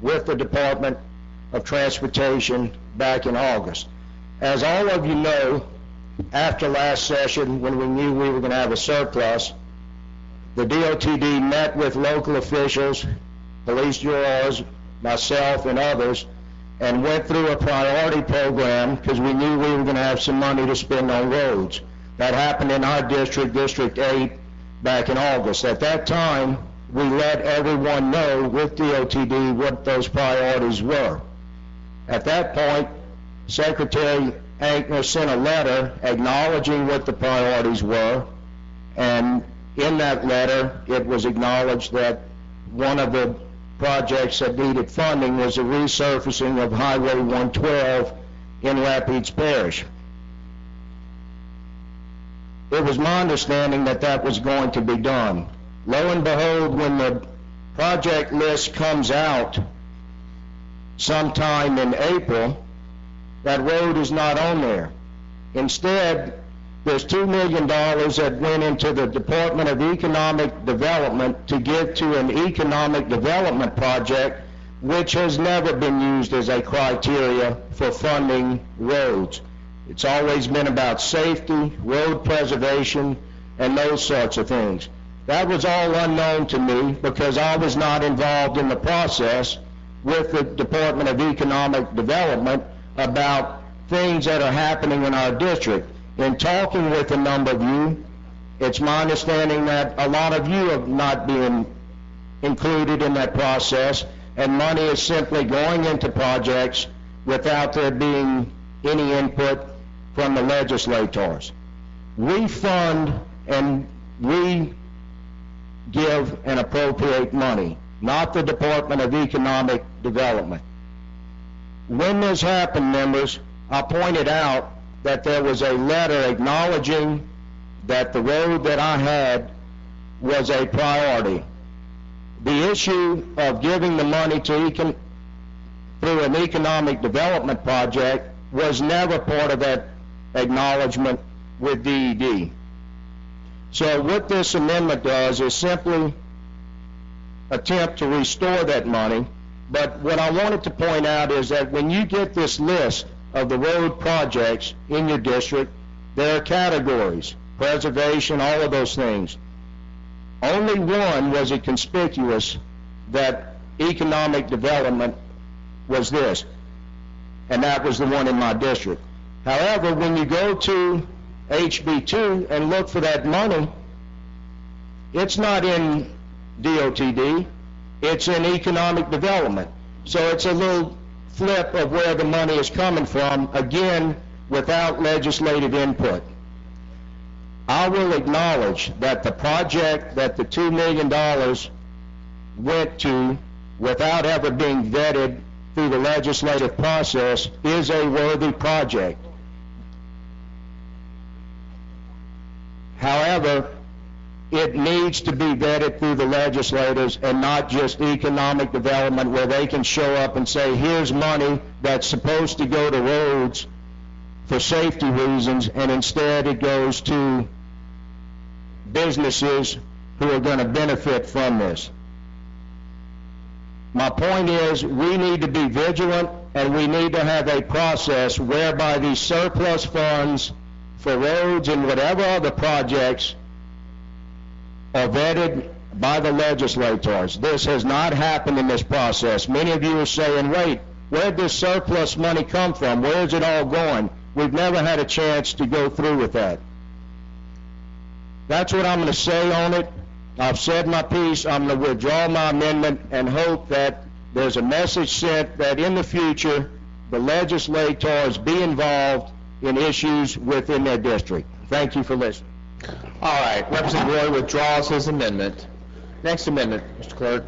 with the Department of Transportation back in August. As all of you know, after last session, when we knew we were going to have a surplus, the DOTD met with local officials, police jurors, myself, and others, and went through a priority program because we knew we were going to have some money to spend on roads. That happened in our district, District 8, back in August. At that time, we let everyone know with DOTD what those priorities were. At that point, Secretary Ankner sent a letter acknowledging what the priorities were, and in that letter, it was acknowledged that one of the projects that needed funding was the resurfacing of Highway 112 in Rapides+parish. It was my understanding that that was going to be done. Lo and behold, when the project list comes out sometime in April, that road is not on there. Instead, there's $2 million that went into the Department of Economic Development to give to an economic development project which has never been used as a criteria for funding roads. It's always been about safety, road preservation, and those sorts of things. That was all unknown to me because I was not involved in the process with the Department of Economic Development about things that are happening in our district. In talking with a number of you, it's my understanding that a lot of you are not being included in that process, and money is simply going into projects without there being any input from the legislators. We fund and we give and appropriate money, not the Department of Economic Development. When this happened, members, I pointed out that there was a letter acknowledging that the road that I had was a priority. The issue of giving the money to through an economic development project was never part of that acknowledgement with DED. So what this amendment does is simply attempt to restore that money. But what I wanted to point out is that when you get this list of the road projects in your district, there are categories, preservation, all of those things. Only one was it conspicuous that economic development was this, and that was the one in my district. However, when you go to HB2 and look for that money, it's not in DOTD, it's in economic development. So it's a little flip of where the money is coming from, again, without legislative input. I will acknowledge that the project that the $2 million went to without ever being vetted through the legislative process is a worthy project. However, it needs to be vetted through the legislators and not just economic development where they can show up and say, here's money that's supposed to go to roads for safety reasons, and instead it goes to businesses who are going to benefit from this. My point is, we need to be vigilant, and we need to have a process whereby these surplus funds for roads and whatever other projects are vetted by the legislators. This has not happened in this process. Many of you are saying, wait, where did this surplus money come from? Where is it all going? We've never had a chance to go through with that. That's what I'm going to say on it. I've said my piece. I'm going to withdraw my amendment and hope that there's a message sent that in the future the legislators be involved in issues within their district. Thank you for listening. All right, Representative Roy withdraws his amendment. Next amendment, Mr. Clerk.